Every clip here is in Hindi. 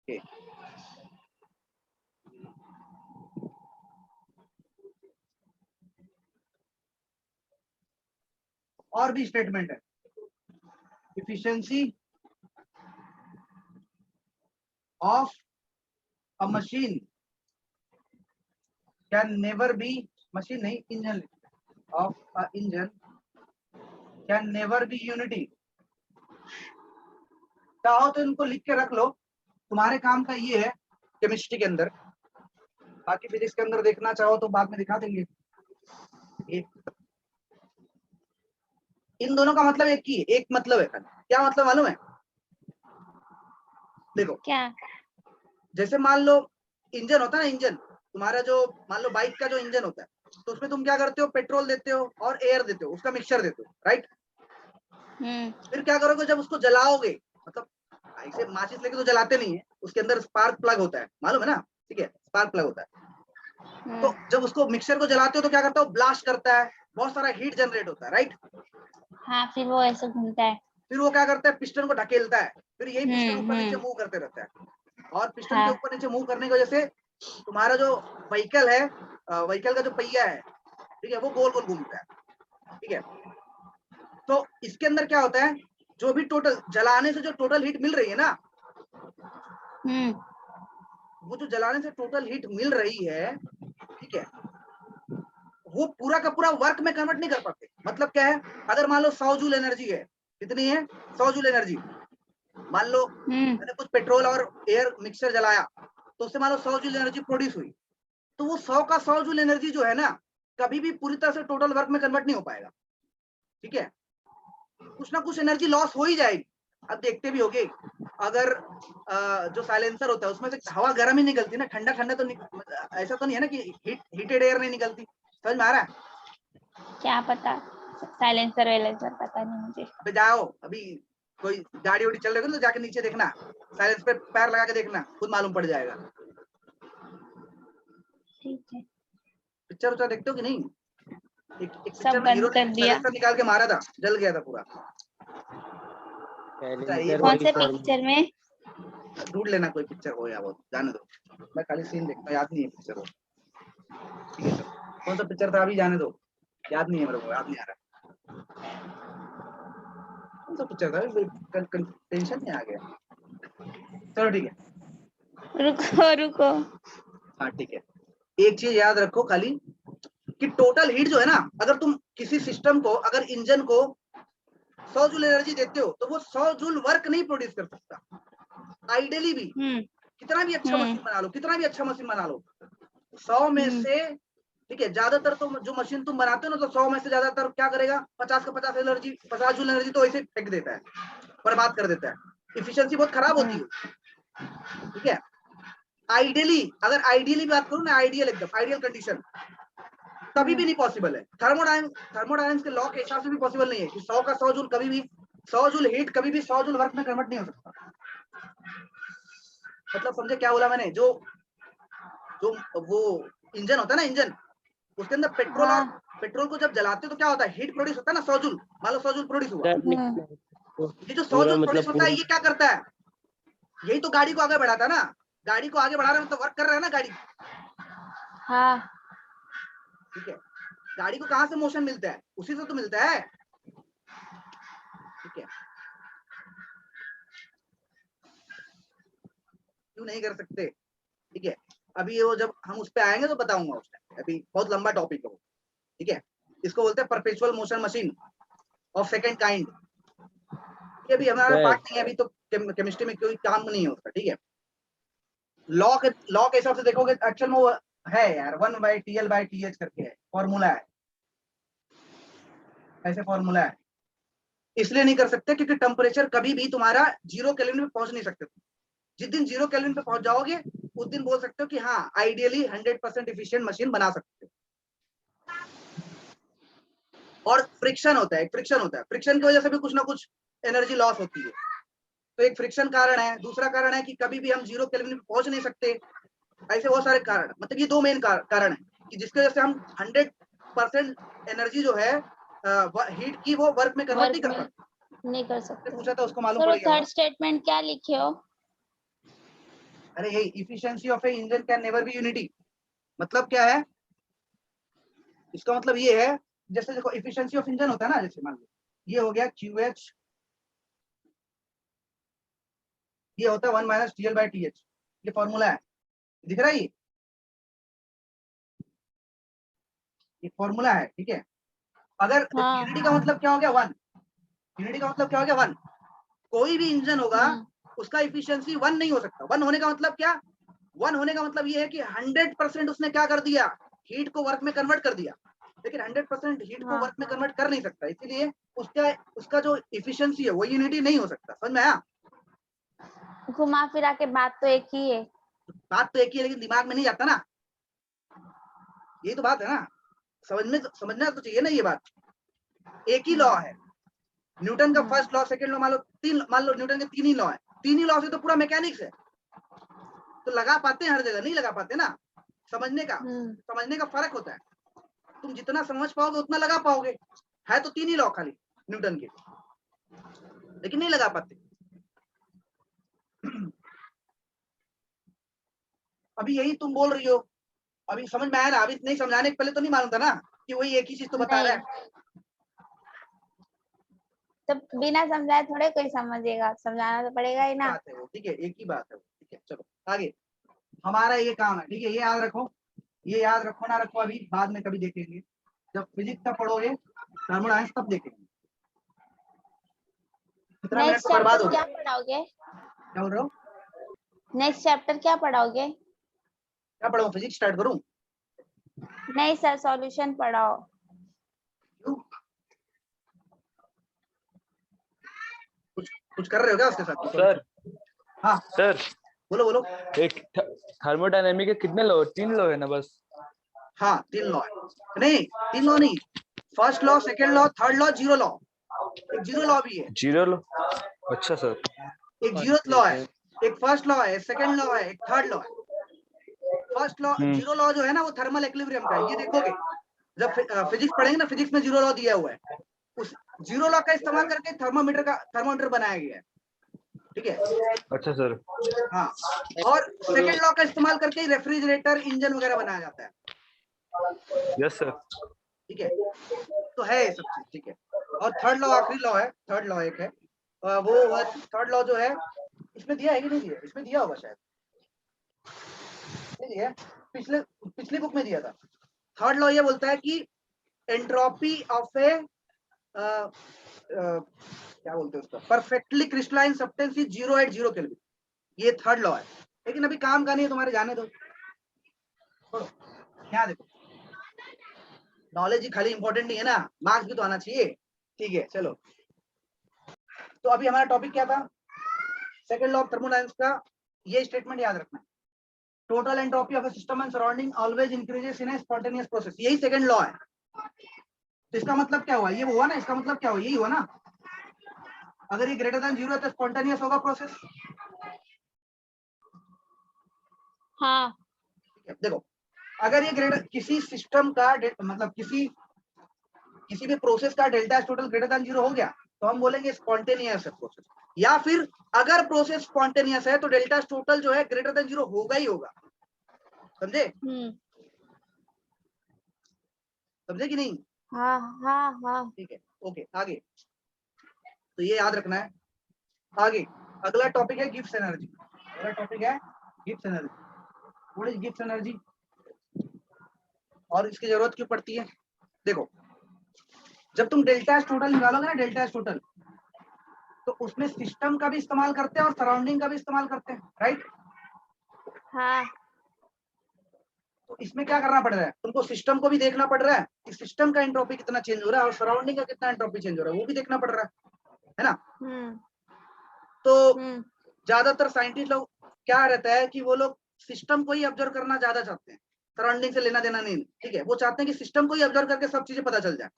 Okay. और भी स्टेटमेंट है, efficiency of a machine can never be, machine नहीं engine, of a engine can never be unity. चाहो तो इनको लिख के रख लो, तुम्हारे काम का ये है केमिस्ट्री के अंदर, बाकी फिजिक्स के अंदर देखना चाहो तो बाद में दिखा देंगे। इन दोनों का मतलब एक ही है, एक मतलब है। क्या मतलब मालूम है? देखो क्या? जैसे मान लो इंजन होता है ना, इंजन तुम्हारा जो मान लो बाइक का जो इंजन होता है, तो उसमें तुम क्या करते हो, पेट्रोल देते हो और एयर देते हो, उसका मिक्सचर देते हो, राइट। फिर क्या करोगे, जब उसको जलाओगे, मतलब ऐसे माचिस लेके तो जलाते नहीं है, उसके अंदर स्पार्क प्लग होता है, मालूम है ना, ठीक है, स्पार्क प्लग होता है। तो जब उसको मिक्सचर को जलाते हो तो क्या करता है, ब्लास्ट करता है, बहुत सारा हीट जनरेट होता है, राइट। हाँ, फिर वो ऐसे घूमता है, फिर वो क्या करता है, पिस्टन को ढकेलता है, फिर यही पिस्टन ऊपर नीचे मूव करते रहता है, और पिस्टन के ऊपर नीचे मूव करने की वजह से तुम्हारा जो व्हीकल है, व्हीकल का जो पहिया है, ठीक है, वो गोल गोल घूमता है, ठीक है। तो इसके अंदर क्या होता है, जो भी टोटल जलाने से जो टोटल हीट मिल रही है ना, वो जो जलाने से टोटल हीट मिल रही है, ठीक है, वो पूरा का पूरा वर्क में कन्वर्ट नहीं कर पाते। मतलब क्या है, अगर मान लो 100 जूल एनर्जी है, कितनी है, 100 जूल एनर्जी, मान लो मैंने कुछ पेट्रोल और एयर मिक्सचर जलाया, तो उससे मान लो 100 जूल एनर्जी प्रोड्यूस हुई, तो वो 100 का 100 जूल एनर्जी जो है ना, कभी भी पूरी तरह से टोटल वर्क में कन्वर्ट नहीं हो पाएगा, ठीक है, कुछ ना कुछ एनर्जी लॉस हो ही जाएगी। अब देखते भी होगे, अगर जो साइलेंसर होता है उसमें से हवा गर्म ही निकलती है ना, ठंडा ठंडा तो ऐसा तो नहीं है ना कि हीटेड एयर नहीं निकलती, समझ में आ रहा है? क्या पता, साइलेंसर वाइलेंसर पता नहीं मुझे। अबे जाओ, अभी कोई गाड़ी उड़ी चल रही है तो जाके नीचे देखना, साइलेंस पे पैर लगा के देखना, खुद मालूम पड़ जाएगा। ठीक है, पिक्चर उच्चर देखते हो कि नहीं? एक पिक्चर सब में हीरो बंद ने कर दिया। साइलेंसर निकाल के मारा था, जल गया था पूरा। कौन से पिक्चर में? ढूंढ लेना कोई पिक्चर हो या वो, जाने दो, मैं खाली सीन देखता हूँ, याद नहीं है पिक्चर वो, ठीक है। कौन सा पिक्चर था अभी, जाने दो, याद नहीं है मेरे को, याद नहीं आ रहा कौन सा पिक्चर था, टेंशन में आ गया। चलो ठीक है, रुको रुको, हाँ ठीक है। एक चीज याद रखो खाली, कि टोटल हीट जो है ना, अगर तुम किसी सिस्टम को, अगर इंजन को 100 जूल एनर्जी देते हो, तो वो 100 जूल वर्क नहीं प्रोड्यूस कर सकता, आइडियली भी। कितना भी अच्छा मशीन बना लो, कितना भी अच्छा मशीन बना लो, 100 में से, ठीक है, ज्यादातर तो जो मशीन तुम बनाते हो ना, तो 100 में से ज्यादातर क्या करेगा, 50 का 50 एनर्जी, 50 जूल एनर्जी तो ऐसे फेंक देता है, बर्बाद कर देता है, इफिशियंसी बहुत खराब होती है, ठीक है। आइडियली, अगर आइडियली बात करूं ना, आइडियल एकदम आइडियल कंडीशन, कभी भी नहीं पॉसिबल है, थर्मोडायनेमिक्स के लॉ के हिसाब से भी पॉसिबल नहीं है कि 100 का 100 जूल कभी भी, 100 जूल हीट कभी भी 100 जूल वर्क में कन्वर्ट नहीं हो सकता। मतलब समझे क्या बोला मैंने? जो जो वो इंजन होता है ना, इंजन, उसके अंदर पेट्रोल और पेट्रोल को जब जलाते हो तो क्या होता है, हीट प्रोड्यूस होता है ना, 100 जूल, मान लो 100 जूल प्रोड्यूस हुआ, ये जो 100 जूल प्रोड्यूस होता है, ये क्या करता है, यही तो गाड़ी को आगे बढ़ाता है ना, गाड़ी को आगे बढ़ा रहे हैं मतलब वर्क कर रहा है ना गाड़ी, हाँ, ठीक है। गाड़ी को कहां से मोशन मिलता है, उसी से तो मिलता है, ठीक है। क्यों नहीं कर सकते, ठीक है। अभी वो जब हम उस पे आएंगे तो बताऊंगा उस टाइम, अभी बहुत लंबा टॉपिक है वो, ठीक है। इसको बोलते हैं perpetual motion machine of second kind. ये भी हमारा पार्ट नहीं है अभी, तो केमिस्ट्री में कोई काम नहीं है उसका, ठीक है। लॉ के हिसाब से देखोगे, एक्चुअल में वो है यार, 1/TL/TH करके है, फॉर्मूला है, ऐसे फॉर्मूला है। इसलिए नहीं कर सकते क्योंकि टेम्परेचर कभी भी तुम्हारा 0 केल्विन पे पहुंच नहीं सकते। जिस दिन 0 केल्विन पे पहुंच जाओगे, उस दिन बोल सकते हो कि हाँ, आइडियली 100% इफिशिएंट मशीन बना सकते हो। और फ्रिक्शन होता है, फ्रिक्शन होता है, फ्रिक्शन की वजह से भी कुछ ना कुछ एनर्जी लॉस होती है, तो एक फ्रिक्शन कारण है। दूसरा कारण है कि कभी भी हम 0 केल्विन पे पहुंच नहीं सकते, ऐसे बहुत सारे कारण, मतलब ये दो मेन कारण है कि जिसकी वजह से हम 100% एनर्जी जो है हीट की, वो वर्क में कन्वर्ट नहीं कर पाते। नहीं कर सकते। पूछा था उसको मालूम सर, पड़ वो गया थर्ड स्टेटमेंट क्या लिखे हो? अरे हे efficiency of a engine can never be unity, मतलब क्या है इसका मतलब ये है, जैसे देखो इफिशियंसी ऑफ इंजन होता है ना, जैसे मान लो ये हो गया QH, ये होता है 1 माइनस TL/TH, ये फॉर्मूला है, दिख रहा है ये फॉर्मूला है, ठीक है। अगर हाँ। यूनिटी का मतलब क्या हो गया 1, यूनिटी का मतलब क्या हो गया 1, कोई भी इंजन होगा उसका इफिशियंसी 1 नहीं हो सकता। 1 होने का मतलब क्या, 1 होने का मतलब ये है कि 100% उसने क्या कर दिया, हीट को वर्क में कन्वर्ट कर दिया, लेकिन 100% हीट को हाँ, वर्क में कन्वर्ट कर नहीं सकता, इसीलिए उसका उसका जो इफिशियंसी है वो यूनिटी नहीं हो सकता। समझ में आया? घुमा फिरा के बात तो एक ही है। बात तो एक ही है लेकिन दिमाग में नहीं जाता ना, यही तो बात है ना, समझना तो चाहिए ना ये बात। एक ही लॉ है न्यूटन का, फर्स्ट लॉ, सेकंड लॉ, मान लो न्यूटन के 3 ही लॉ है, 3 ही लॉ से तो पूरा मैकेनिक्स है, तो लगा पाते हैं हर जगह, नहीं लगा पाते ना, समझने का फर्क होता है, तुम जितना समझ पाओगे उतना लगा पाओगे, है तो 3 ही लॉ खाली न्यूटन के, लेकिन नहीं लगा पाते। अभी यही तुम बोल रही हो, अभी समझ में आया ना, अभी नहीं समझाने के पहले तो नहीं मालूम था ना कि वही एक ही चीज तो बता रहा नहीं, है। तो बिना समझाए थोड़े कोई समझेगा, समझाना तो पड़ेगा ही ना। बात है वो, ठीक है, एक ही बात है वो, ठीक है। चलो आगे, हमारा ये काम है, ठीक है, ये याद रखो, ये याद रखो ना रखो अभी बाद में कभी देखेंगे, जब फिजिक्स का पढ़ोगे थर्मोडायनेमिक्स तब देखेंगे। कितना मिनट नेक्स्ट तो बर्बाद चैप्टर हो क्या गया। पढ़ाओगे? क्या बोल रहे हो? नेक्स्ट चैप्टर क्या पढ़ाओगे? क्या पढ़ाऊं, फिजिक्स स्टार्ट करूं? नहीं सर, सॉल्यूशन पढ़ाओ। क्यों? कुछ कुछ कर रहे हो क्या उसके साथ? सर हाँ सर बोलो बोलो। एक थर्मोडायनेमिक के कितने लॉ, 3 लॉ है ना बस? हाँ 3 लॉ है, नहीं 3 लॉ नहीं, first law, second law, third law, zero law, एक जीरो लॉ भी है, 0 लॉ? अच्छा सर। एक जीरो लॉ है, एक फर्स्ट लॉ है, सेकंड लॉ है, एक थर्ड लॉ है। फर्स्ट लॉ, जीरो लॉ जो है ना वो थर्मल इक्विलिब्रियम का है, ये देखोगे जब फिजिक्स पढ़ेंगे ना, फिजिक्स में जीरो लॉ दिया हुआ है, उस जीरो लॉ का इस्तेमाल करके थर्मोमीटर बनाया गया है, ठीक है। अच्छा सर। हाँ, और सेकंड लॉ का इस्तेमाल करके रेफ्रिजरेटर, इंजन वगैरह बनाया जाता है, यस सर। ठीक है। तो है ये सब चीज, ठीक है। और थर्ड लॉ आखिरी लॉ है, थर्ड लॉ एक है, वो थर्ड लॉ जो है, इसमें दिया है कि नहीं दिया, इसमें दिया होगा शायद, नहीं दिया, पिछले पिछली बुक में दिया था। थर्ड लॉ ये बोलता है कि एंट्रोपी ऑफ ए क्या बोलते हैं उसका, perfectly crystalline substance is 0 at 0 kelvin, ये थर्ड लॉ है, लेकिन अभी काम का नहीं है तुम्हारे, जाने दो, छोड़ो। यहाँ देखो, नॉलेज ही खाली इंपॉर्टेंट नहीं है ना, मार्क्स भी तो आना चाहिए, ठीक है। चलो, तो अभी हमारा टॉपिक क्या था, सेकंड लॉ ऑफ थर्मोडायनामिक्स का ये स्टेटमेंट याद रखना, total entropy of A system and surrounding always increases in A spontaneous process, यही सेकंड लॉ है। तो इसका मतलब क्या हुआ, ये हुआ ना, इसका मतलब क्या हुआ, यही हुआ ना, अगर ये ग्रेटर देन 0 है तो स्पॉन्टेनियस होगा प्रोसेस। हाँ। देखो, अगर ये ग्रेटर किसी सिस्टम का मतलब किसी भी प्रोसेस का डेल्टा टोटल ग्रेटर देन 0 हो गया तो हम बोलेंगे स्पॉन्टेनियस है प्रोसेस, या फिर अगर प्रोसेस स्पॉन्टेनियस है तो डेल्टा टोटल जो है ग्रेटर देन 0 होगा ही होगा, समझे? समझे कि नहीं? हाँ हाँ हाँ। ठीक है, ओके आगे, तो ये याद रखना है। आगे अगला टॉपिक है गिब्स एनर्जी, अगला टॉपिक है Gibbs energy. What is Gibbs energy और इसकी जरूरत क्यों पड़ती है? देखो, जब तुम डेल्टा टोटल निकालोगे ना, डेल्टा टोटल, तो उसमें सिस्टम का भी इस्तेमाल करते हैं और सराउंडिंग का भी इस्तेमाल करते हैं, राइट? हाँ। तो इसमें क्या करना पड़ रहा है तुमको, सिस्टम को भी देखना पड़ रहा है कि सिस्टम का एंट्रोपी कितना चेंज हो रहा है और सराउंडिंग का कितना एंट्रोपी चेंज हो रहा है, वो भी देखना पड़ रहा है ना। तो ज्यादातर साइंटिस्ट लोग क्या रहता है कि वो लोग सिस्टम को ही ऑब्जर्व करना ज्यादा चाहते हैं, सराउंडिंग से लेना देना नहीं, ठीक है। वो चाहते हैं कि सिस्टम को ही ऑब्जर्व करके सब चीजें पता चल जाए।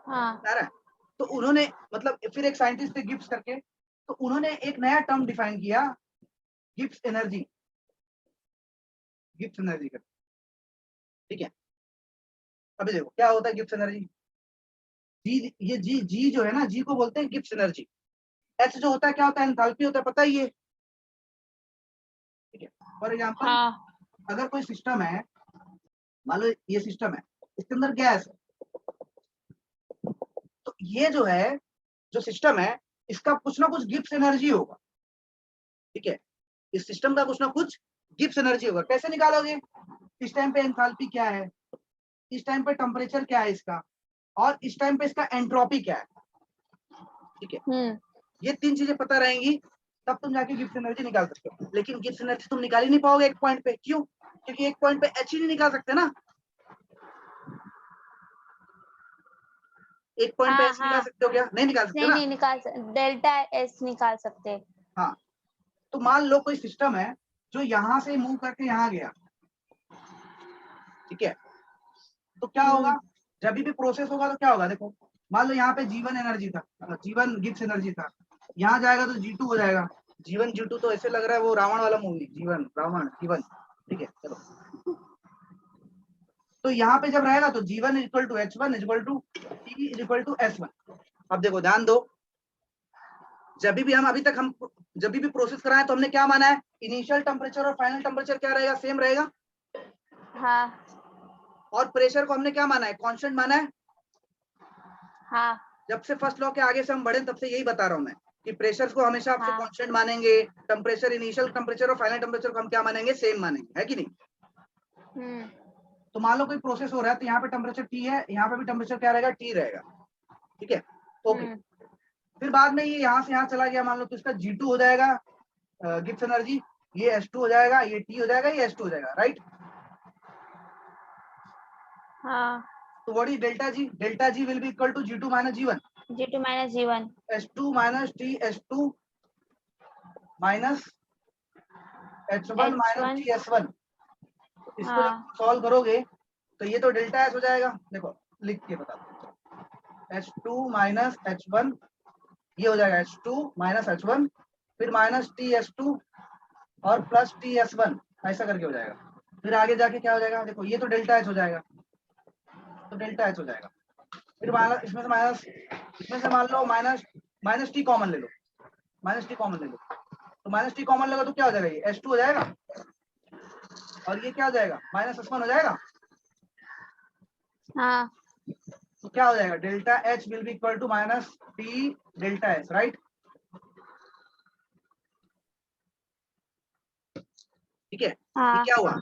हाँ। तो उन्होंने मतलब फिर एक साइंटिस्ट थे गिब्स करके, तो उन्होंने एक नया टर्म डिफाइन किया, गिब्स एनर्जी, गिब्स एनर्जी का, ठीक है। अभी देखो क्या होता है गिब्स एनर्जी, जी, ये जी जो है ना, जी को बोलते हैं गिब्स एनर्जी। एच जो होता है क्या होता है, एंथैल्पी होता है, पता ही है, फॉर एग्जाम्पल हाँ अगर कोई सिस्टम है, मान लो ये सिस्टम है, इसके अंदर गैस है, तो ये जो है जो सिस्टम है इसका कुछ ना कुछ गिब्स एनर्जी होगा, ठीक है, इस सिस्टम का कुछ ना कुछ गिब्स एनर्जी होगा। कैसे निकालोगे? इस टाइम पे एंथैल्पी क्या है, इस टाइम पे टेम्परेचर क्या है इसका, और इस टाइम पे इसका एंट्रोपी क्या है, ठीक है। ये तीन चीजें पता रहेंगी तब तुम जाके गिब्स एनर्जी निकाल सकते हो। लेकिन गिब्स एनर्जी तुम निकाल ही नहीं पाओगे एक पॉइंट पे। क्यों? क्योंकि एक पॉइंट पे एच ही नहीं निकाल सकते ना, एक पॉइंट पे हाँ एच निकाल सकते हो क्या? नहीं निकाल सकते नहीं ना। नहीं निकाल डेल्टा एस निकाल सकते। हाँ, तो मान लो कोई सिस्टम है जो यहाँ से मूव करके यहाँ गया, ठीक है, तो क्या होगा? जब भी प्रोसेस होगा तो क्या होगा? देखो मान लो यहाँ पे जीवन एनर्जी था, जीवन गिब्स एनर्जी था, यहाँ जाएगा तो G2 हो जाएगा। जीवन G2 तो ऐसे लग रहा है वो रावण वाला मूवी, जीवन रावण जीवन, ठीक है चलो। तो यहाँ पे जब रहेगा तो G1 equal to H1 equal to T equal to S1। अब देखो ध्यान दो, जब भी हम अभी तक हम जब भी प्रोसेस कराएं तो हमने क्या माना है? इनिशियल टेम्परेचर और फाइनल टेम्परेचर क्या रहेगा? सेम रहेगा। हाँ और प्रेशर को हमने क्या माना है? कांस्टेंट माना है। हाँ जब से फर्स्ट लॉ के आगे से हम बढ़े तब से यही बता रहा हूं मैं कि प्रेशर को हमेशा आपसे हाँ कांस्टेंट मानेंगे, टेम्परेचर इनिशियल टेम्परेचर और फाइनल टेम्परेचर को हम क्या मानेंगे? सेम मानेंगे, है कि नहीं? तो मान लो कोई प्रोसेस हो रहा है तो यहाँ पे टेम्परेचर T है, यहाँ पे भी टेम्परेचर क्या रहेगा? T रहेगा, ठीक है, ओके। फिर बाद में ये यहाँ से यहाँ चला गया मान लो, तो इसका G2 हो जाएगा गिब्स एनर्जी, ये S2 हो जाएगा, ये T हो जाएगा, ये S2 हो जाएगा, राइट। हाँ तो what is delta G? Delta G will be equal to G2 minus G1, G2 minus G1, S2 minus T S2 minus H1 minus T S1। इसको जब सॉल्व करोगे तो ये तो डेल्टा S हो जाएगा। देखो लिख के बता दो, H2 माइनस H1, ये हो जाएगा H2 माइनस H1, फिर माइनस TS2 और प्लस TS1, ऐसा करके हो जाएगा। फिर आगे जाके क्या हो जाएगा? देखो ये तो डेल्टा H हो जाएगा, तो डेल्टा H हो जाएगा। फिर माइनस इसमें से मान लो माइनस T कॉमन ले लो, माइनस T कॉमन ले लो, तो माइनस T कॉमन लेगा तो क्या हो जाएगा? ये S2 हो जाएगा, और ये क्या हो जाएगा? माइनस S1 हो जाएगा। हाँ तो क्या हो जाएगा? Delta H will be equal to minus T delta S, right. ठीक है, ये क्या हुआ?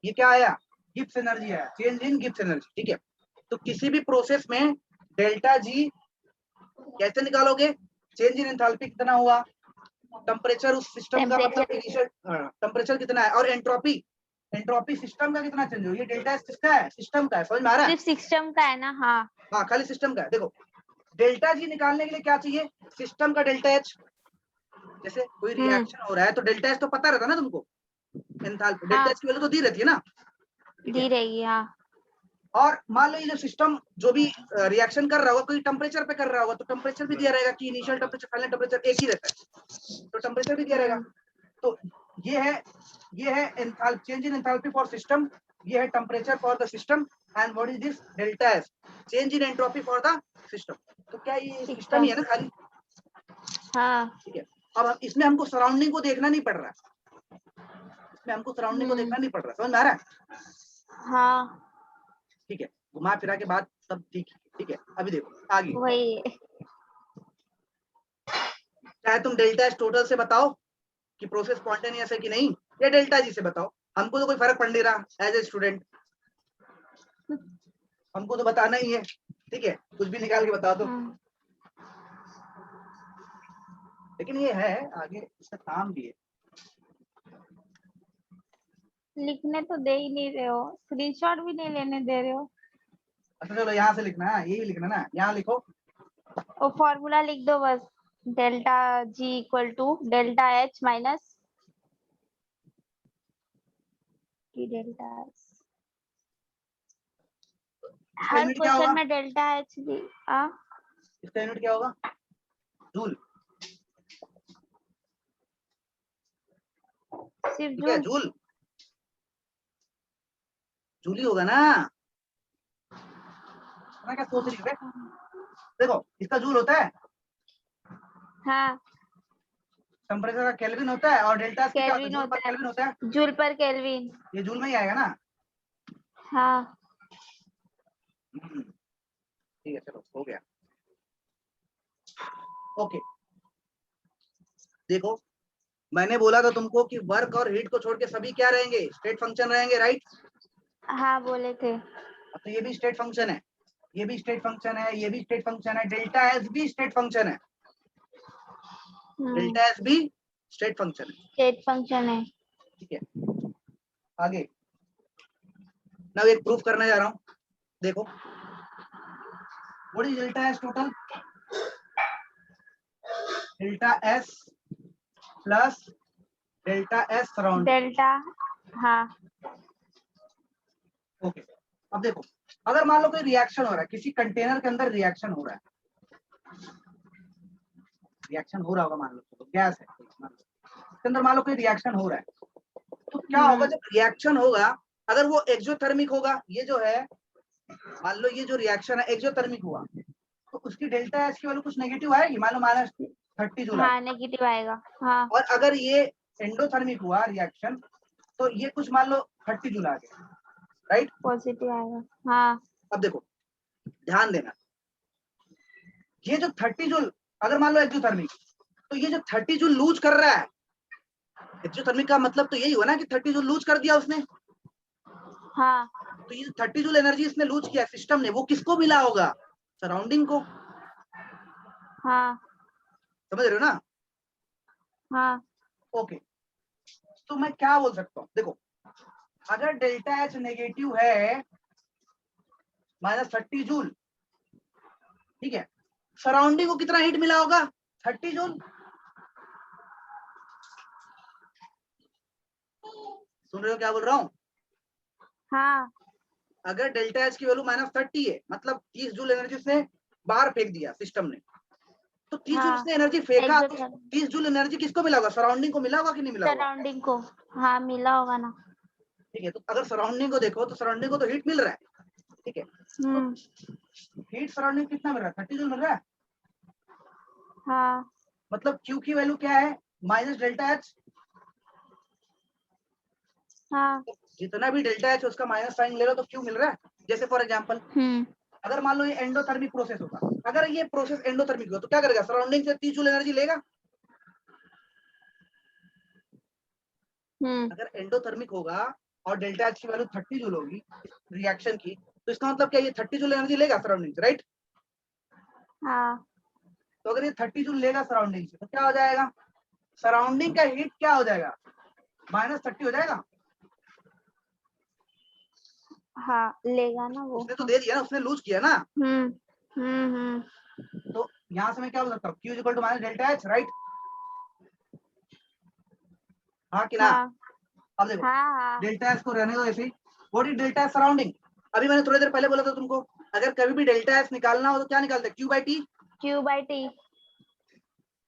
ये क्या आया? गिब्स एनर्जी आया, चेंज इन गिब्स एनर्जी, ठीक है। तो किसी भी प्रोसेस में डेल्टा G कैसे निकालोगे? चेंज इन एंथैल्पी कितना हुआ, टेम्परेचर उस सिस्टम का मतलब इनिशियल टेम्परेचर कितना है, और एंट्रोपी एंट्रोपी सिस्टम का कितना चेंज हो। ये डेल्टा एस किसका है? सिस्टम का है, समझ में आ रहा है? सिर्फ सिस्टम का है ना। हाँ खाली सिस्टम का है। देखो डेल्टा G निकालने के लिए क्या चाहिए? सिस्टम का डेल्टा H। जैसे कोई रिएक्शन हो रहा है तो डेल्टा H तो पता रहता है ना तुमको, एंथैल्पी डेल्टा H की वैल्यू तो दी रहती है ना, दी रहेगी। हाँ और मान लो ये जो सिस्टम जो भी रिएक्शन कर रहा होगा कोई टेम्परेचर पे कर रहा होगा तो टेम्परेचर भी दिया रहेगा कि इनिशियल टेम्परेचर फाइनल टेम्परेचर एक ही रहता है, तो टेम्परेचर भी दिया रहेगा। तो ये है enthalpy, change in enthalpy for system, ये है temperature for the system, and what is this? Delta S, change in entropy for the system. तो क्या ये सिस्टम ही है ना खाली? हाँ ठीक है। अब इसमें हमको सराउंडिंग को देखना नहीं पड़ रहा है, इसमें हमको सराउंडिंग को देखना नहीं पड़ रहा, समझ में आ रहा है? हाँ ठीक है, घुमा फिरा के बात सब ठीक है। अभी देखो आगे, वही। चाहे तुम डेल्टा एस टोटल से बताओ कि प्रोसेस स्पॉन्टेनियस है कि नहीं, या डेल्टा जी से बताओ, हमको तो कोई फर्क पड़ नहीं रहा एज ए स्टूडेंट, हमको तो बताना ही है, ठीक है, कुछ भी निकाल के बता दो। लेकिन ये है आगे इसका काम भी है। लिखने तो दे ही नहीं रहे हो, स्क्रीनशॉट भी नहीं लेने दे रहे हो। अच्छा चलो यहाँ से लिखना है, यही लिखना ना, यहाँ लिखो, वो फॉर्मूला लिख दो बस, delta G equal to delta H minus T delta S। हर यूनिट क्या होगा? क्वेश्चन में डेल्टा H भी। इसका यूनिट क्या होगा? जूल, सिर्फ ठीक है, जूल। जूल ही होगा ना, मैं क्या सोच रही हूँ? देखो इसका जूल होता है, हाँ टेम्परेचर का केल्विन होता है, और डेल्टा एस क्या होता है? केल्विन जूल पर होता है, केल्विन होता है। जूल पर केल्विन। ये जूल में ही आएगा ना? हाँ ठीक है, चलो हो गया। ओके, देखो मैंने बोला था तुमको कि वर्क और हीट को छोड़ के सभी क्या रहेंगे? स्टेट फंक्शन रहेंगे, राइट? हाँ बोले थे। तो ये भी स्टेट फंक्शन है, ये भी स्टेट फंक्शन है, ये भी स्टेट फंक्शन है, डेल्टा एस भी स्टेट फंक्शन है, डेल्टा एस भी स्टेट फंक्शन है। स्टेट फंक्शन है। ठीक है, आगे मैं एक प्रूफ करने जा रहा हूं। देखो, what is delta S total? Delta S plus delta S surrounding. Delta, हाँ ओके, अब देखो, अगर मान लो कोई रिएक्शन हो रहा है, किसी कंटेनर के अंदर रिएक्शन हो रहा है, रिएक्शन हो रहा होगा, मान लो तो गैस है, मान लो इसके अंदर मान लो कोई रिएक्शन हो रहा है, तो क्या होगा जब रिएक्शन होगा? अगर वो एक्सोथर्मिक होगा, ये जो है मान लो ये जो रिएक्शन है एक्सोथर्मिक हुआ, तो उसकी डेल्टा एच की वैल्यू कुछ नेगेटिव आएगी, मान लो -30 जूल। हाँ नेगेटिव आएगा। हाँ और अगर ये एंडोथर्मिक हुआ रिएक्शन, तो ये कुछ मान लो 30 जूल आ गया, राइट? पॉजिटिव आएगा। हाँ अब देखो ध्यान देना, ये जो 30 जूल अगर मान लो एक्सोथर्मिक, तो ये जो 30 जूल लूज कर रहा है, एक्सोथर्मिक का मतलब तो यही हुआ ना कि 30 जूल लूज कर दिया उसने। हाँ तो ये 30 जूल एनर्जी इसने लूज किया सिस्टम ने, वो किसको मिला होगा? सराउंडिंग को। हाँ समझ रहे हो ना? हाँ ओके, तो मैं क्या बोल सकता हूँ, देखो अगर डेल्टा एच नेगेटिव है -30 जूल, ठीक है, सराउंडिंग को कितना हीट मिला होगा? 30 जूल। सुन रहे हो क्या बोल रहा हूँ? हाँ अगर डेल्टा एच की वैल्यू -30 है, मतलब 30 जूल एनर्जी उसने बाहर फेंक दिया सिस्टम ने, तो 30 जूल हाँ उसने एनर्जी फेंका, तो एक्सोथर्मिक 30 जूल एनर्जी किसको मिला होगा? सराउंडिंग को मिला होगा कि नहीं मिला होगा? सराउंडिंग को, हाँ मिला होगा ना। ठीक है, तो अगर सराउंडिंग को देखो तो सराउंडिंग को तो हीट मिल रहा है, ठीक है, तो हीट सराउंडिंग कितना मिल रहा है? 30 जूल मिल रहा है। हाँ मतलब Q की वैल्यू क्या है? -Delta H. हाँ जितना भी डेल्टा एच उसका माइनस साइन ले लो तो Q मिल रहा है। जैसे फॉर एग्जांपल, अगर मान लो ये एंडोथर्मिक प्रोसेस होगा, अगर ये प्रोसेस एंडोथर्मिक हो तो क्या करेगा? सराउंडिंग से 30 जूल एनर्जी लेगा। अगर एंडोथर्मिक होगा और डेल्टा एच की वैल्यू 30 जूल होगी रिएक्शन की, तो इसका मतलब क्या? ये 30 जूल एनर्जी लेगा सराउंडिंग से, राइट? हाँ तो अगर ये 30 जूल लेगा सराउंडिंग से, तो क्या हो जाएगा? सराउंडिंग का हीट क्या हो जाएगा? -30 हो जाएगा। हाँ लेगा ना वो। उसने तो दे दिया ना, उसने लूज किया ना। हम्म। तो यहाँ से मैं क्या बोल सकता हूँ? Q equal to -delta H, right? हाँ कि ना? हाँ अब देखो, हाँ डेल्टा एस को रहने दो ऐसे ही। What is delta S surrounding? अभी मैंने थोड़ी देर पहले बोला था तुमको, अगर कभी भी डेल्टा एस निकालना हो तो क्या निकालते हैं? Q/T। Q/T।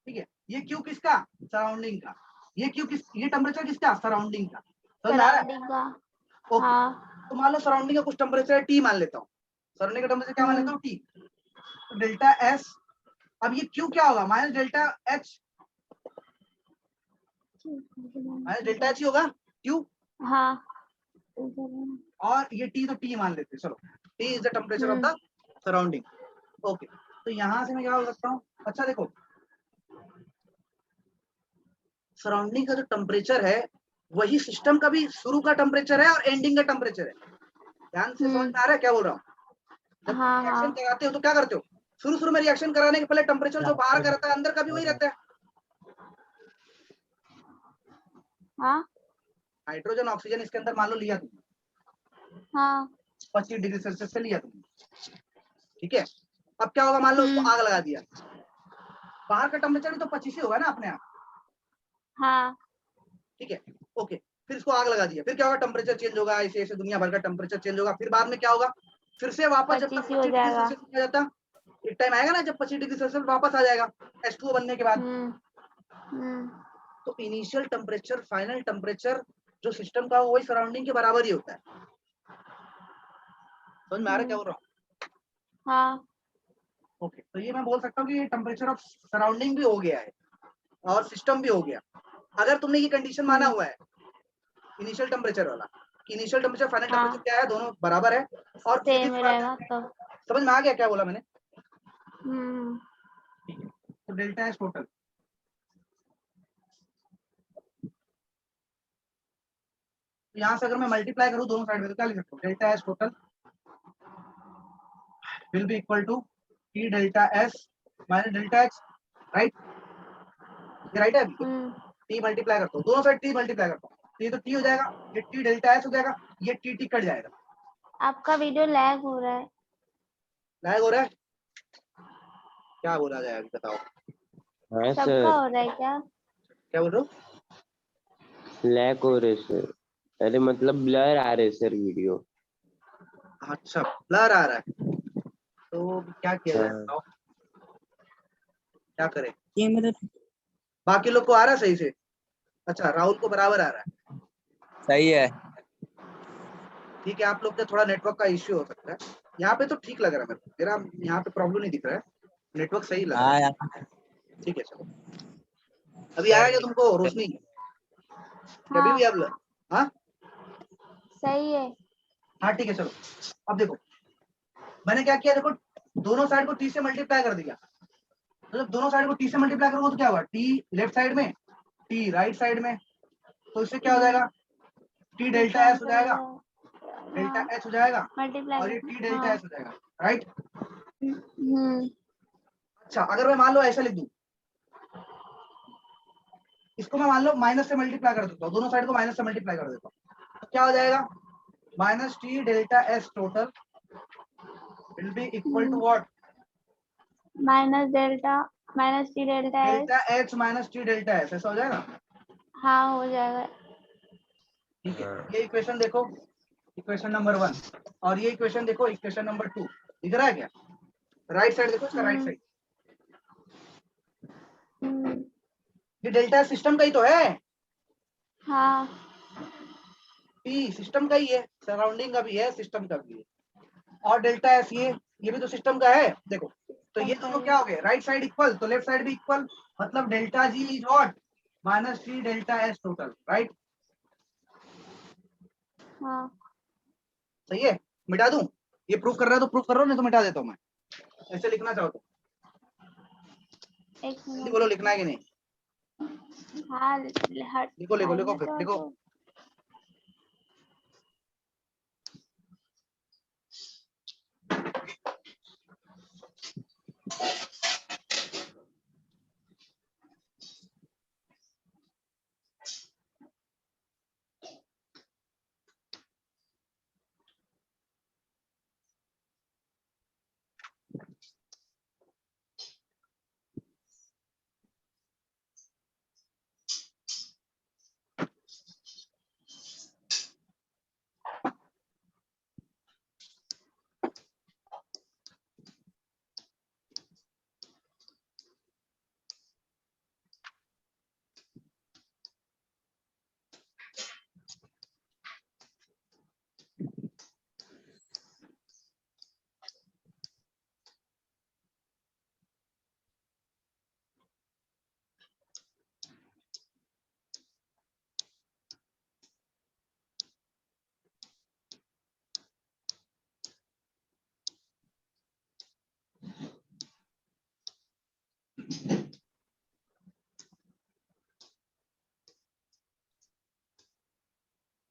ठीक है, ये Q किसका? सराउंडिंग का। ये ये टेम्परेचर किसका? सराउंडिंग का। समझ में आ रहा है? सराउंडिंग का। ओके, हाँ तो मान लो सराउंडिंग का कुछ टेम्परेचर है T मान लेता हूँ, सराउंडिंग का टेम्परेचर क्या मान लेता हूँ? T। तो डेल्टा एस, अब ये Q क्या होगा? -डेल्टा एच, -डेल्टा एच ही होगा Q। हाँ और ये T तो T मान लेते हैं, चलो T is the temperature of the surrounding. Okay, तो यहां से मैं क्या हो सकता हूँ? अच्छा देखो, सराउंडिंग का जो टेम्परेचर है वही सिस्टम का भी शुरू का टेम्परेचर है और एंडिंग का टेम्परेचर है। ध्यान से समझ में आ रहा है क्या बोल रहा हूँ? जब हाँ रिएक्शन कराते हो तो क्या करते हो? शुरू में रिएक्शन कराने के पहले टेम्परेचर जो बाहर का रहता है अंदर का भी वही रहता है। हाँ हाइड्रोजन ऑक्सीजन इसके अंदर मान लो लिया तुमने, हाँ 25 डिग्री सेल्सियस से लिया तुमने, ठीक है। अब क्या होगा? मान लो उसको आग लगा दिया, बाहर का टेम्परेचर भी तो 25 ही होगा ना अपने आप, हाँ ठीक है। ओके, फिर इसको आग लगा दिया, फिर क्या होगा? टेम्परेचर चेंज होगा, ऐसे ऐसे दुनिया भर का टेम्परेचर चेंज होगा। फिर बाद में क्या होगा? फिर से वापस जब तक 25 ही हो 25 डिग्री जाएगा। सेल्सियस आ जाता, एक टाइम आएगा ना जब 25 डिग्री सेल्सियस वापस आ जाएगा H2O बनने के बाद। तो इनिशियल टेम्परेचर फाइनल टेम्परेचर जो सिस्टम का वही सराउंडिंग के बराबर ही होता है। समझ में आ रहा है क्या बोल रहा हूँ? हाँ ओके, तो ये मैं बोल सकता हूँ कि ये टेम्परेचर ऑफ सराउंडिंग भी हो गया है। और सिस्टम भी हो गया। अगर तुमने ये कंडीशन माना हुआ है इनिशियल टेम्परेचर वाला, कि इनिशियल टेम्परेचर फाइनल हाँ। टेम्परेचर क्या है, दोनों बराबर है, और सेम सीधी सी बात रहेगा है, तब। समझ में आ गया क्या बोला मैंने? हम्म। ठीक है, तो डेल्टा एस टोटल यहाँ से अगर मैं मल्टीप्लाई करूँ दोनों साइड में तो क्या लिख सकता हूँ, delta S total will be equal to T delta S minus delta X, right? ये राइट है अभी? टी मल्टीप्लाई करता हूँ दोनों साइड, टी मल्टीप्लाई करता हूँ, ये तो टी हो जाएगा, ये टी डेल्टा एस हो जाएगा, ये टी टी कट जाएगा। आपका वीडियो लैग हो रहा है। लैग हो रहा है? क्या बोला जाए अभी बताओ? हाँ सबका सर, हो रहा है क्या? क्या बोल रहे हो? लैग हो रहे सर। अरे मतलब ब्लर आ रहे सर वीडियो। अच्छा, ब्लर आ रहा है, तो क्या किया जाए हाँ। बताओ, क्या करें? ये मेरे बाकी लोग को आ रहा है सही से? अच्छा, राहुल को बराबर आ रहा है, सही है। ठीक है। आप लोग का थोड़ा नेटवर्क का इश्यू हो सकता है, यहाँ पे तो ठीक लग रहा है मेरे को, मेरा यहाँ पे प्रॉब्लम नहीं दिख रहा है, नेटवर्क सही लग रहा हाँ है। यार, ठीक है, चलो अभी आया क्या तुमको रोशनी? अभी हाँ भी अब हाँ सही है। हाँ ठीक है, चलो अब देखो मैंने क्या किया, देखो दोनों साइड को टी से मल्टीप्लाई कर दिया, तो जब दोनों साइड को टी से मल्टीप्लाई करोगे तो क्या होगा, टी लेफ्ट साइड में, टी राइट साइड में, तो इससे क्या हो जाएगा, टी डेल्टा एस हो जाएगा, डेल्टा एच हो जाएगा, मल्टीप्लाई और ये टी डेल्टा हाँ। एस हो जाएगा, राइट? हम्म। अच्छा, अगर मैं मान लो ऐसा लिख दूं, इसको मैं मान लो माइनस से मल्टीप्लाई कर देता हूँ, दोनों साइड को माइनस से मल्टीप्लाई कर देता हूँ, तो क्या हो जाएगा, minus T delta S total will be equal to what, minus T delta S. Delta H minus T delta S, ऐसा हो जाएगा? हाँ हो जाएगा। ठीक है, ये इक्वेशन देखो, इक्वेशन नंबर 1, और ये इक्वेशन देखो, इक्वेशन नंबर 2, दिख रहा है क्या? राइट साइड देखो, इसका राइट साइड, ये डेल्टा सिस्टम का ही तो है, हाँ टी सिस्टम का ही है, सराउंडिंग का भी है, सिस्टम का भी है, और डेल्टा एस ये भी तो सिस्टम का है, देखो तो ये दोनों क्या हो गए, राइट साइड इक्वल तो लेफ्ट साइड भी इक्वल, मतलब delta G is what, minus T delta S total, right? हाँ। सही है, मिटा दूं? ये प्रूफ कर रहा है तो प्रूफ कर रहा हूं, नहीं तो मिटा देता हूं मैं, ऐसे लिखना चाहो तो। एक जल्दी मिनट। बोलो, लिखना है कि नहीं? हाँ लिखो लिखो लिखो, फिर लिखो।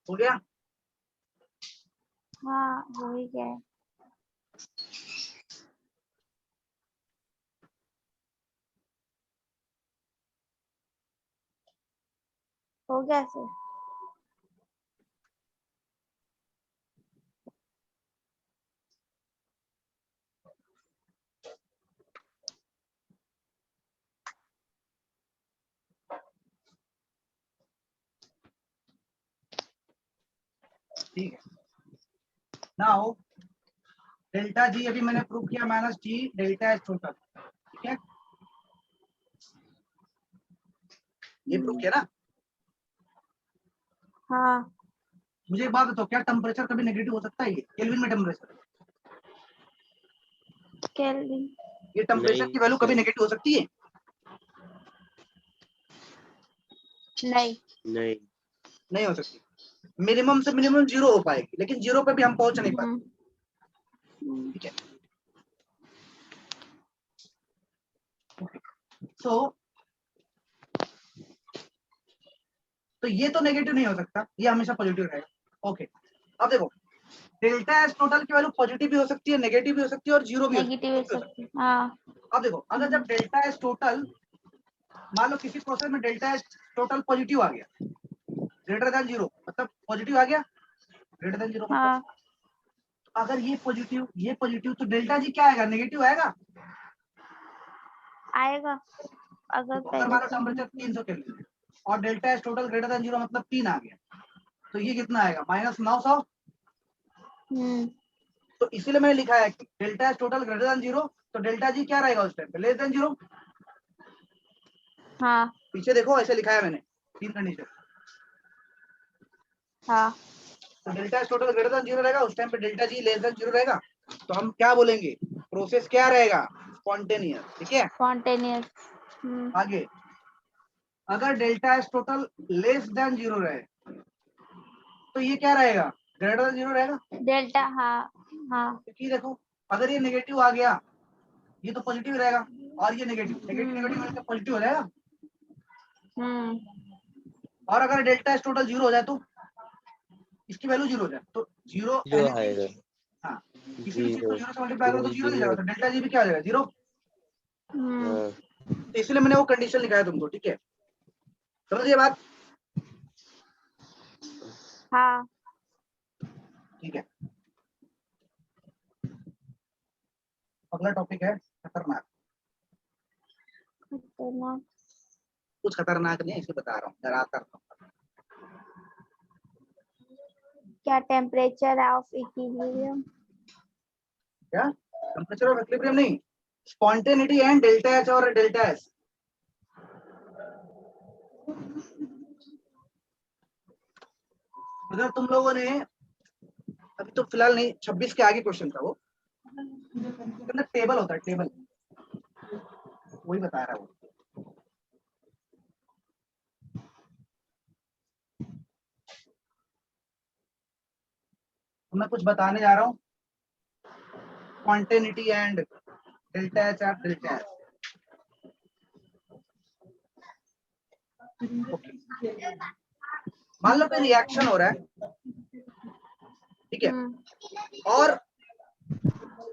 हो गया? हाँ हो ही गया है। हो गया सर। ठीक है, नाउ डेल्टा जी अभी मैंने प्रूव किया, minus T delta S total, ठीक है, ये प्रूव किया ना? हाँ मुझे एक बात बताओ, क्या टेम्परेचर कभी नेगेटिव हो सकता है? ये केल्विन में टेम्परेचर, केल्विन। ये टेम्परेचर नहीं की वैल्यू कभी सर। नेगेटिव हो सकती है? नहीं। नहीं। नहीं हो सकती। मिनिमम से मिनिमम 0 हो पाएगी, लेकिन 0 पे भी हम पहुंच नहीं पाते। ठीक है। तो ये तो नेगेटिव नहीं हो सकता, ये हमेशा पॉजिटिव रहेगा। ओके, अब देखो डेल्टा एस टोटल की वैल्यू पॉजिटिव भी हो सकती है, नेगेटिव भी हो सकती है और 0 भी हो सकती नेगेटिव हो सकती है। हाँ। अब देखो अगर जब डेल्टा एस टोटल, मान लो किसी प्रोसेस में डेल्टा एस टोटल पॉजिटिव आ गया ग्रेटर देन 0, मतलब पॉजिटिव आ गया ग्रेटर देन 0 मतलब, हाँ अगर ये पॉजिटिव तो डेल्टा जी क्या आएगा, नेगेटिव आएगा। आएगा अगर अगर पहले मान लो से। टेम्परेचर 300 केल्विन और delta S total greater than 0 मतलब 3 आ गया, तो ये कितना आएगा, -900। तो इसीलिए मैंने लिखा है कि delta S total greater than 0, तो डेल्टा जी क्या रहेगा उस टाइम पे, लेस देन 0। हाँ पीछे देखो ऐसे लिखा है मैंने, 3 कंडीशन। हाँ तो delta S total greater than 0 रहेगा, उस टाइम पे डेल्टा जी लेस देन 0 रहेगा। तो हम क्या बोलेंगे, प्रोसेस क्या रहेगा, स्पॉन्टेनियस। ठीक है, स्पॉन्टेनियस। आगे अगर delta S total less than 0 रहे तो ये क्या रहेगा, ग्रेटर देन 0 रहेगा। डेल्टा। हाँ हाँ। क्योंकि देखो अगर ये नेगेटिव आ गया, ये तो पॉजिटिव रहेगा, और ये नेगेटिव नेगेटिव मिलकर पॉजिटिव हो जाएगा। और अगर डेल्टा एस टोटल 0 हो जाए तो इसकी वैल्यू 0 हो जाए, तो 0 जो एनीथिंग। आएगा हाँ, किसी भी चीज को 0 से मल्टीप्लाई करो तो 0 नहीं जीरो। जाएगा, तो डेल्टा जी भी क्या हो जाएगा, 0। हाँ तो इसलिए मैंने वो कंडीशन लिखा है तुमको। ठीक है, समझ ये बात। हाँ। ठीक है, अगला टॉपिक है खतरनाक। खतरनाक। कुछ खतरनाक नहीं है, इसे बता रहा हूँ, डराता रहता हूँ। क्या टेम्परेचर ऑफ इक्विलिब्रियम। क्या टेम्परेचर ऑफ इक्विलिब्रियम नहीं, स्पॉन्टेनिटी एंड डेल्टा एच और डेल्टा एस। अगर तुम लोगों ने अभी तो फिलहाल नहीं, 26 के आगे क्वेश्चन था वो, उसके अंदर टेबल होता है, टेबल वही बता रहा है वो। तो मैं कुछ बताने जा रहा हूँ, स्पॉन्टेनिटी एंड डेल्टा एच और डेल्टा एस। मान लो कोई रिएक्शन हो रहा है, ठीक है, और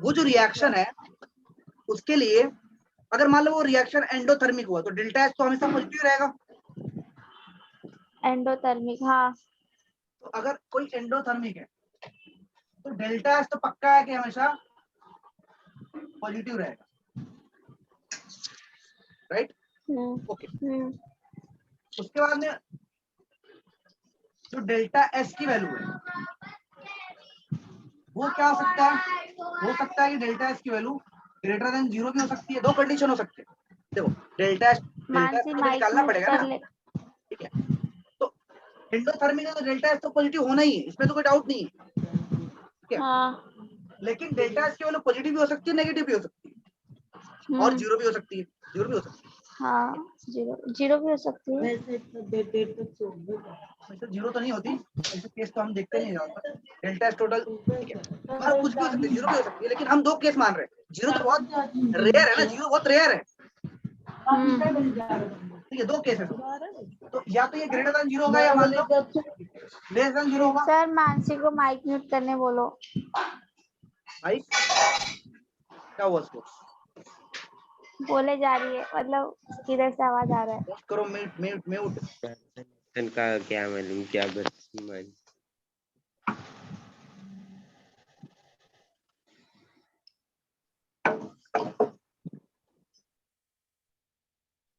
वो जो रिएक्शन है उसके लिए अगर मान लो वो रिएक्शन एंडोथर्मिक हुआ तो डेल्टा एच तो हमेशा पॉजिटिव रहेगा। एंडोथर्मिक। हाँ। तो अगर कोई एंडोथर्मिक है तो डेल्टा एच तो पक्का है कि हमेशा पॉजिटिव रहेगा, राइट। ओके, उसके बाद में जो डेल्टा एस की वैल्यू है वो क्या हो सकता है, हो सकता है कि डेल्टा एस की वैल्यू ग्रेटर देन 0 भी हो सकती है। दो कंडीशन हो सकते हैं, देखो डेल्टा एस मानसी तो माइक निकालना म्यूट पड़ेगा कर ना। ले। ठीक है, तो एंडोथर्मिक है तो डेल्टा एस तो पॉजिटिव होना ही है, इसमें तो कोई डाउट नहीं है। ठीक है, हाँ। लेकिन डेल्टा एस की वैल्यू पॉजिटिव भी हो सकती है, नेगेटिव भी हो सकती है, और 0 भी हो सकती है, 0 भी हो सकती है। हाँ। जीरो भी हो सकती है। वैसे 0 तो नहीं होती, ऐसे केस तो हम देखते नहीं ज्यादातर। डेल्टा एस टोटल, ठीक है, हाँ कुछ भी हो सकती है, 0 भी हो सकती है, लेकिन हम दो केस मान रहे हैं। 0 तो बहुत रेयर है ना, 0 बहुत रेयर है। ठीक है, दो केसेस तो या तो ये ग्रेटर देन 0 होगा या मान लो लेस देन 0 होगा। सर मानसी को माइक म्यूट करने बोलो। भाई क्या हुआ उसको, बोले जा रही है, मतलब किधर से आवाज आ रहा है। म्यूट करो, म्यूट म्यूट म्यूट। का क्या मालूम क्या बदतमीज।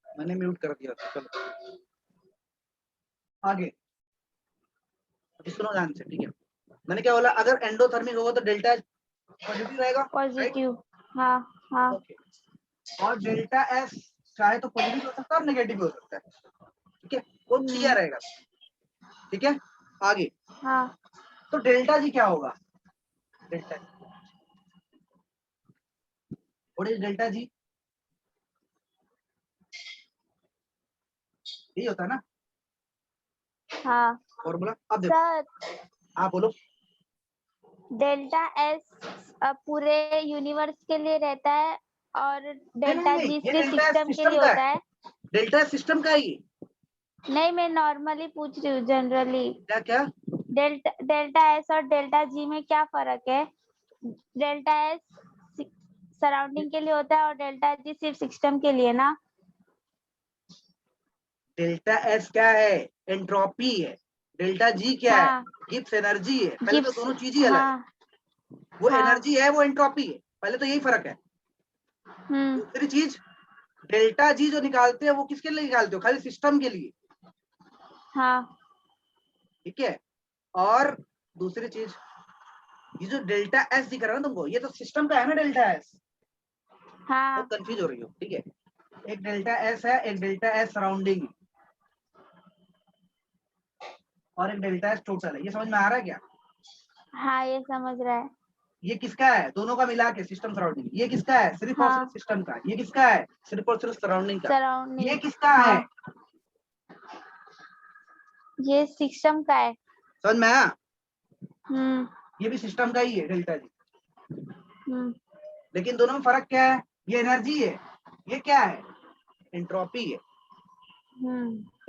मैंने म्यूट कर दिया था, चलो आगे। अभी सुनो ध्यान से, ठीक है। मैंने क्या बोला, अगर एंडोथर्मिक होगा तो डेल्टा पॉजिटिव रहेगा, राइट। पॉजिटिव। हाँ हाँ। ओके, और डेल्टा एस चाहे तो पॉजिटिव हो सकता है और नेगेटिव हो सकता है। ठीक है, वो क्लियर रहेगा। ठीक है, आगे हाँ। तो डेल्टा जी क्या होगा, delta what is delta G, यही होता है ना। हाँ फॉर्मूला अब देखो, सर, आप बोलो। डेल्टा एस पूरे यूनिवर्स के लिए रहता है और डेल्टा नहीं, जी ये सिर्फ डेल्टा सिस्टम के सिस्टम लिए का होता है, है। डेल्टा सिस्टम का है ये। नहीं, मैं नॉर्मली पूछ रही हूँ, जनरली। क्या क्या? डेल्टा एस और डेल्टा जी में क्या फर्क है? डेल्टा एस सराउंडिंग के लिए होता है और डेल्टा जी सिर्फ सिस्टम के लिए ना। डेल्टा एस क्या है? एंट्रोपी है। डेल्टा जी क्या है? हाँ, गिब्स एनर्जी है। पहले तो गिब्स। दोनों चीज ही अलग है। हाँ वो हाँ। एनर्जी है, वो एंट्रोपी है, पहले तो यही फर्क है। दूसरी चीज, डेल्टा जी जो निकालते हैं वो किसके लिए निकालते हो? खाली सिस्टम के लिए, हाँ ठीक है। और दूसरी चीज, ये जो डेल्टा एस दिख रहा है ना तुमको, ये तो सिस्टम का है ना डेल्टा एस। हाँ। बहुत कंफ्यूज हो रही हो, ठीक है। एक डेल्टा एस है, एक डेल्टा एस सराउंडिंग और एक डेल्टा एस टोटल है। ये समझ में आ रहा है क्या? हाँ, ये समझ रहा है। ये किसका है? दोनों का मिला के सिस्टम सराउंडिंग। ये किसका है? सिर्फ और सिर्फ हाँ, सिस्टम का। ये किसका है? सिर्फ और सिर्फ सराउंडिंग का। सराउंडिंग। ये किसका है? हाँ, ये सिस्टम का है। समझ में आया? हम्म ये भी सिस्टम का ही है डेल्टा जी, हम्म लेकिन दोनों में फर्क क्या है? ये एनर्जी है, ये क्या है? एंट्रोपी है।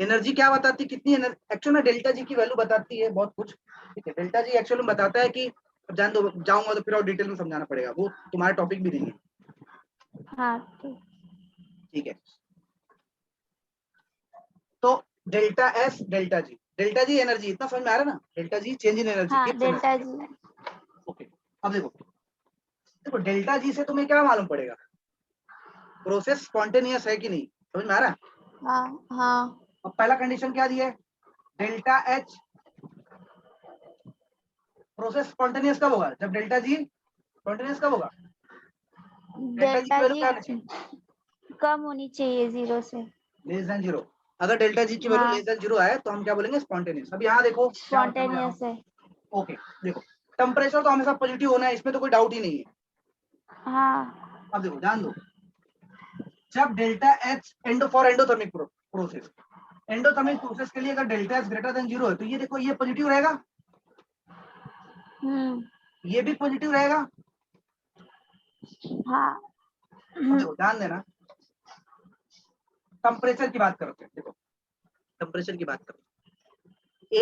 एनर्जी क्या बताती है? कितनी एनर्जी एक्चुअल में डेल्टा जी की वैल्यू बताती है बहुत कुछ, ठीक है। डेल्टा जी एक्चुअल में बताता है कि, अब जान दो, जाऊंगा तो फिर और डिटेल में समझाना पड़ेगा, वो तुम्हारा टॉपिक भी नहीं है। हाँ। ठीक है, तो delta S delta G energy, इतना समझ में आ रहा है ना? Delta G change in energy, हाँ, गिब्स डेल्टा एनर्जी। जी। ओके, अब देखो, देखो डेल्टा जी से तुम्हें क्या मालूम पड़ेगा? प्रोसेस स्पॉन्टेनियस है कि नहीं, समझ में आ रहा है? हाँ हाँ। अब पहला कंडीशन क्या दिया है? डेल्टा एच प्रोसेस स्पॉन्टेनियस कब होगा? जब डेल्टा जी स्पॉन्टेनियस कब होगा? डेल्टा जी की डेल्टा वैल्यू जी क्या होनी चाहिए? कम होनी चाहिए 0 से। Less than zero. अगर डेल्टा जी की वैल्यू हाँ, लेस देन जीरो आए तो हम क्या बोलेंगे? स्पॉन्टेनियस। अब यहाँ देखो, ध्यान करो यहाँ। स्पॉन्टेनियस है। ओके, देखो, टेम्परेचर तो हमेशा पॉजिटिव होना है, इसमें तो कोई डाउट ही नहीं है। हाँ। अब देखो, ध्यान दो, जब delta H endothermic process, endothermic process के लिए अगर delta H greater than zero है तो ये देखो, ये पॉजिटिव रहेगा, ये भी पॉजिटिव रहेगा। हाँ। अब देखो, ध्यान देना, टेम्परेचर की बात करते हैं। देखो, टेम्परेचर की बात करते हैं।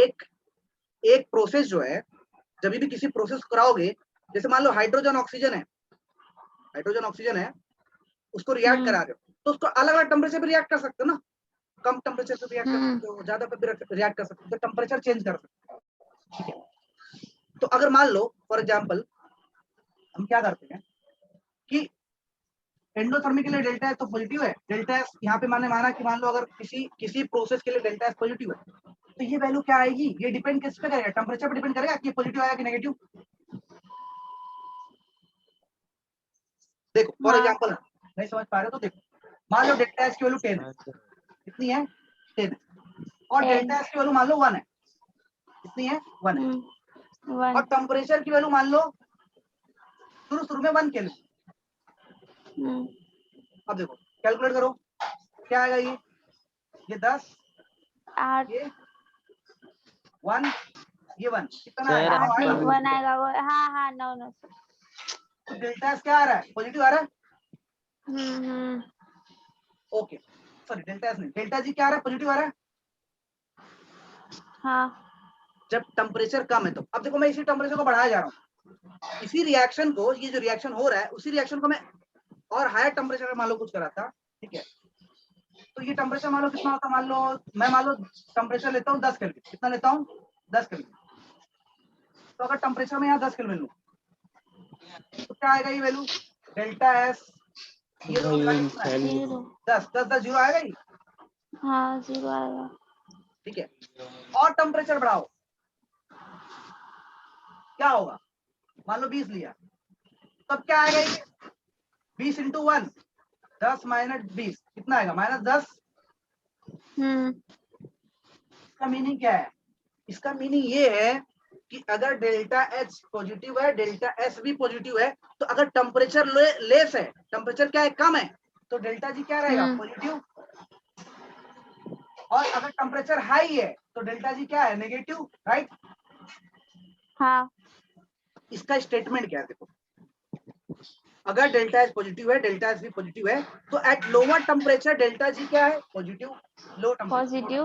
एक प्रोसेस जो है, जब भी किसी प्रोसेस कराओगे, जैसे मान लो हाइड्रोजन ऑक्सीजन है, उसको रिएक्ट करा रहे हो, तो उसको अलग अलग टेम्परेचर पे रिएक्ट कर सकते हो ना। कम टेम्परेचर पे रिएक्ट कर सकते हो, ज्यादा पे रिएक्ट कर सकते हो, तो टेम्परेचर चेंज कर सकते हो, ठीक है। तो अगर मान लो फॉर एग्जांपल, हम क्या करते हैं कि एंडोथर्मिक के लिए डेल्टा एस तो पॉजिटिव है, डेल्टा एस यहाँ पे माना कि मान लो अगर किसी प्रोसेस के लिए डेल्टा एस पॉजिटिव है, तो ये वैल्यू क्या आएगी? ये डिपेंड किस पे करेगा? टेम्परेचर पे डिपेंड करेगा कि पॉजिटिव आएगा कि नेगेटिव। देखो फॉर एग्जांपल, नहीं समझ पा रहे हो तो देखो, मान लो डेल्टा एस की वैल्यू 10 है, कितनी है? 10 है। और डेल्टा एस की वैल्यू मान लो 1 है, कितनी है? 1 है। और टेम्परेचर की वैल्यू मान लो शुरू में 1 केल्विन। अब देखो, कैलकुलेट करो, क्या आएगा? ये 10, 8, ये 1, ये 1, कितना सर आएगा? 9 8 आएगा। नहीं, 1 आएगा वो। हाँ हाँ, 9 9। तो डेल्टा एस क्या आ रहा है? पॉजिटिव आ रहा है। ओके, सॉरी, डेल्टा एस नहीं, डेल्टा जी क्या आ रहा है? पॉजिटिव आ रहा है। हाँ। जब टेम्परेचर कम है तो, अब देखो, मैं इसी टेम्परेचर को बढ़ाया जा रहा हूँ, इसी रिएक्शन को, ये जो रिएक्शन हो रहा है उसी रिएक्शन को मैं और हायर टेम्परेचर मान लो कुछ करा था, ठीक है। तो ये टेम्परेचर मान लो कितना होता है? मान लो मैं टेम्परेचर लेता हूँ 10 केल्विन। कितना लेता हूँ? 10 केल्विन। तो अगर टेम्परेचर में यहाँ 10 केल्विन लूँ तो क्या आएगा ये वैल्यू? डेल्टा एस, ये दोनों मिला के कितना है? 10 10 10 जीरो आएगा ये, हाँ, 0 आएगा। ठीक है। और टेम्परेचर बढ़ाओ, क्या होगा? मान लो 20 लिया, तब क्या आएगा ये? 20 इंटू 1, 10 माइनस 20, कितना आएगा? -10। इसका मीनिंग क्या है? इसका मीनिंग ये है कि अगर डेल्टा एच पॉजिटिव है, डेल्टा एस भी पॉजिटिव है, तो अगर टेम्परेचर लेस है, टेम्परेचर क्या है? कम है, तो डेल्टा जी क्या रहेगा? पॉजिटिव। और अगर टेम्परेचर हाई है तो डेल्टा जी क्या है, नेगेटिव, राइट। हाँ इसका स्टेटमेंट क्या है, देखो अगर डेल्टा एस पॉजिटिव है, डेल्टा एस भी पॉजिटिव है, तो at lower temperature delta G क्या है, पॉजिटिव, लो टेम्परेचर। पॉजिटिव।